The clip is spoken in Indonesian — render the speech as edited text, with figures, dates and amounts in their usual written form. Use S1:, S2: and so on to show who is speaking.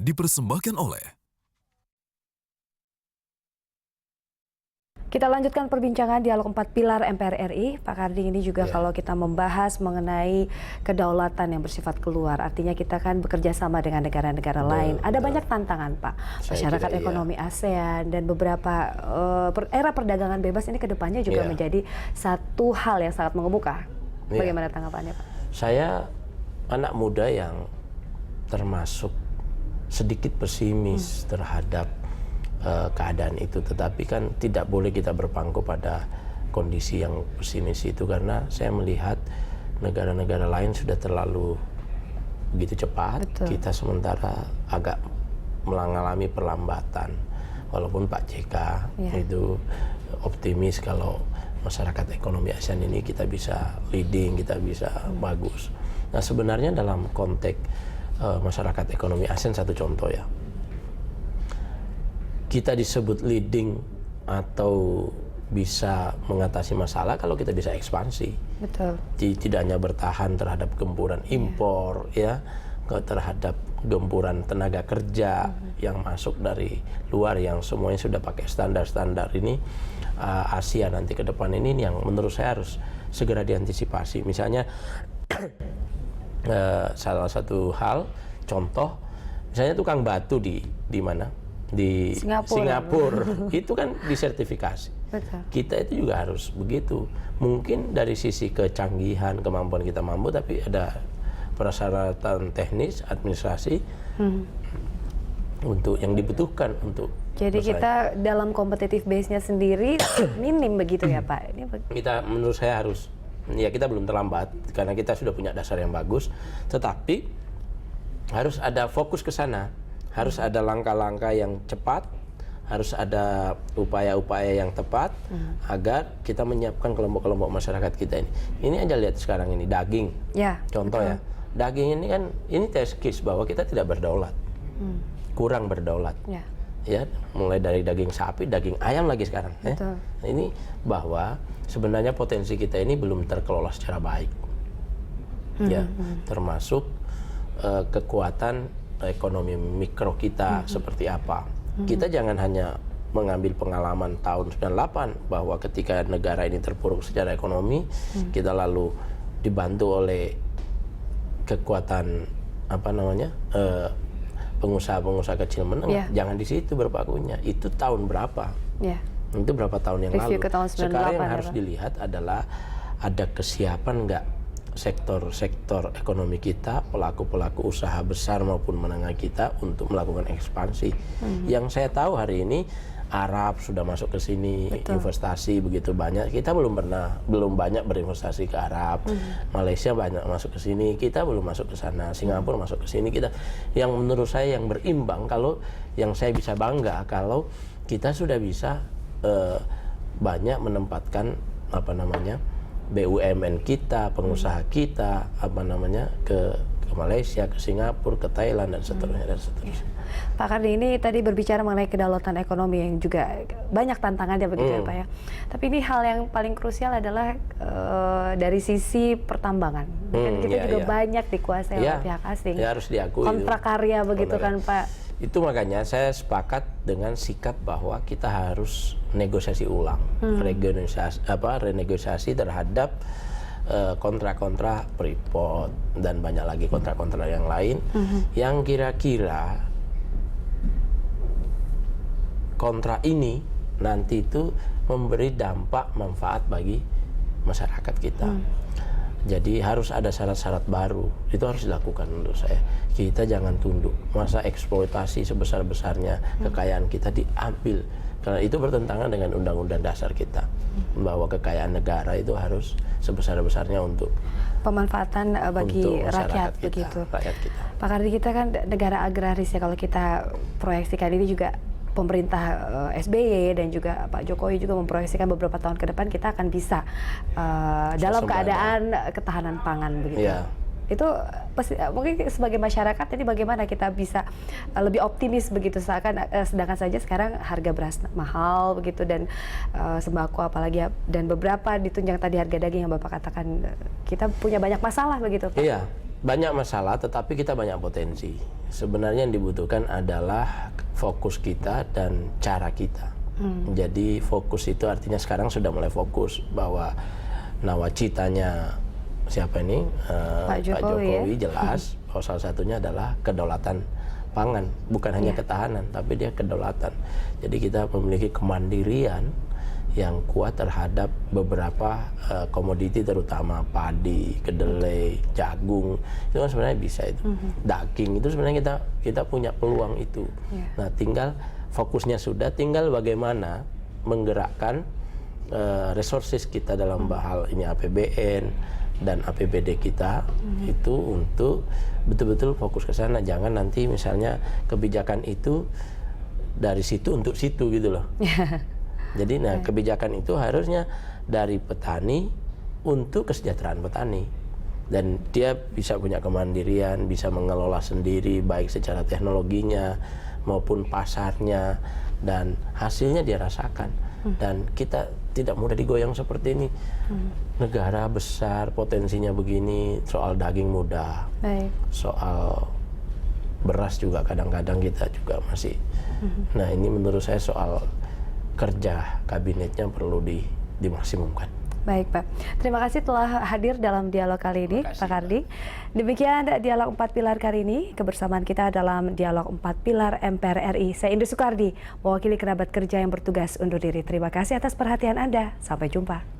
S1: dipersembahkan oleh
S2: Kita lanjutkan perbincangan dialog 4 pilar MPR RI. Pak Karding, ini juga kalau kita membahas mengenai kedaulatan yang bersifat keluar, artinya kita kan bekerja sama dengan negara-negara lain. Ada banyak tantangan, Pak. Masyarakat ekonomi ASEAN dan beberapa era perdagangan bebas ini ke depannya juga menjadi satu hal yang sangat mengemuka. Bagaimana tanggapannya, Pak?
S3: Saya anak muda yang termasuk sedikit pesimis terhadap keadaan itu, tetapi kan tidak boleh kita berpangku pada kondisi yang pesimis itu, karena saya melihat negara-negara lain sudah terlalu begitu cepat. Kita sementara agak mengalami perlambatan, walaupun Pak JK itu optimis kalau masyarakat ekonomi ASEAN ini kita bisa leading, kita bisa bagus. Nah, sebenarnya dalam konteks masyarakat ekonomi ASEAN, satu contoh ya, kita disebut leading atau bisa mengatasi masalah kalau kita bisa ekspansi.
S2: Betul.
S3: Tidak hanya bertahan terhadap gempuran impor, ya, terhadap gempuran tenaga kerja yang masuk dari luar, yang semuanya sudah pakai standar-standar ini. Asia nanti ke depan ini yang menurut saya harus segera diantisipasi. Misalnya salah satu hal, contoh, misalnya tukang batu di mana? Di Singapura itu kan disertifikasi. Kita itu juga harus begitu. Mungkin dari sisi kecanggihan, kemampuan kita mampu, tapi ada persyaratan teknis, administrasi untuk yang dibutuhkan untuk.
S2: Jadi kita dalam competitive base-nya sendiri minim begitu ya, Pak?
S3: Kita, menurut saya harus, ya kita belum terlambat karena kita sudah punya dasar yang bagus, tetapi harus ada fokus ke sana. Harus ada langkah-langkah yang cepat, harus ada upaya-upaya yang tepat agar kita menyiapkan kelompok-kelompok masyarakat kita ini. Ini aja lihat sekarang ini, daging. Contoh ya, daging ini kan, ini test case bahwa kita tidak berdaulat, kurang berdaulat. Ya, mulai dari daging sapi, daging ayam lagi sekarang. Nah, ini bahwa sebenarnya potensi kita ini belum terkelola secara baik. Ya, termasuk kekuatan ekonomi mikro kita seperti apa. Kita jangan hanya mengambil pengalaman tahun 98 bahwa ketika negara ini terpuruk secara ekonomi, kita lalu dibantu oleh kekuatan pengusaha-pengusaha kecil menengah. Jangan di situ berpakunya. Itu tahun berapa? Itu berapa tahun yang lalu? Sekarang yang harus dilihat adalah ada kesiapan nggak sektor-sektor ekonomi kita, pelaku-pelaku usaha besar maupun menengah kita untuk melakukan ekspansi. Yang saya tahu hari ini Arab sudah masuk ke sini, investasi begitu banyak. Kita belum banyak berinvestasi ke Arab. Malaysia banyak masuk ke sini, kita belum masuk ke sana. Singapura masuk ke sini. Kita, yang menurut saya yang berimbang, kalau yang saya bisa bangga kalau kita sudah bisa banyak menempatkan BUMN kita, pengusaha kita, ke Malaysia, ke Singapura, ke Thailand, dan seterusnya, dan seterusnya.
S2: Pak Karding, ini tadi berbicara mengenai kedaulatan ekonomi yang juga banyak tantangannya begitu ya, Pak ya. Tapi ini hal yang paling krusial adalah dari sisi pertambangan. Kan kita juga banyak dikuasai oleh pihak asing.
S3: Harus diakui.
S2: Kontrak karya begitu kan, Pak.
S3: Itu makanya saya sepakat dengan sikap bahwa kita harus negosiasi ulang, renegosiasi terhadap kontrak-kontrak Freeport dan banyak lagi kontrak-kontrak yang lain yang kira-kira kontrak ini nanti itu memberi dampak manfaat bagi masyarakat kita. Jadi harus ada syarat-syarat baru, itu harus dilakukan menurut saya. Kita jangan tunduk, masa eksploitasi sebesar-besarnya kekayaan kita diambil, karena itu bertentangan dengan undang-undang dasar kita, bahwa kekayaan negara itu harus sebesar-besarnya untuk
S2: pemanfaatan bagi
S3: untuk
S2: rakyat
S3: kita,
S2: begitu.
S3: Rakyat kita.
S2: Pak Karding, kita kan negara agraris ya, kalau kita proyeksikan ini juga pemerintah SBY dan juga Pak Jokowi juga memproyeksikan beberapa tahun ke depan kita akan bisa dalam keadaan ketahanan pangan begitu. Itu mungkin sebagai masyarakat ini bagaimana kita bisa lebih optimis begitu, sedangkan saja sekarang harga beras mahal begitu dan sembako apalagi dan beberapa ditunjang tadi harga daging yang Bapak katakan kita punya banyak masalah begitu, Pak.
S3: banyak masalah, tetapi kita banyak potensi. Sebenarnya yang dibutuhkan adalah fokus kita dan cara kita. Jadi fokus itu artinya sekarang sudah mulai fokus bahwa nawacitanya siapa ini
S2: Pak Jokowi, ya?
S3: jelas bahwa salah satunya adalah kedaulatan pangan, bukan hanya ketahanan, tapi dia kedaulatan. Jadi kita memiliki kemandirian yang kuat terhadap beberapa komoditi, terutama padi, kedelai, jagung, itu kan sebenarnya bisa itu. Daging itu sebenarnya kita punya peluang itu. Nah, tinggal fokusnya sudah, tinggal bagaimana menggerakkan resources kita dalam hal ini APBN dan APBD kita itu untuk betul-betul fokus ke sana. Jangan nanti misalnya kebijakan itu dari situ untuk situ gitu loh. Jadi kebijakan itu harusnya dari petani untuk kesejahteraan petani. Dan dia bisa punya kemandirian, bisa mengelola sendiri baik secara teknologinya maupun pasarnya, dan hasilnya dia rasakan. Dan kita tidak mudah digoyang seperti ini. Negara besar, potensinya begini, soal daging mudah, soal beras juga kadang-kadang kita juga masih. Nah, ini menurut saya soal kerja kabinetnya perlu dimaksimumkan.
S2: Baik, Pak. Terima kasih telah hadir dalam dialog kali ini, Pak Kardi. Demikian dialog 4 pilar kali ini. Kebersamaan kita dalam dialog 4 pilar MPR RI. Saya Indri Soekardi, mewakili kerabat kerja yang bertugas undur diri. Terima kasih atas perhatian Anda. Sampai jumpa.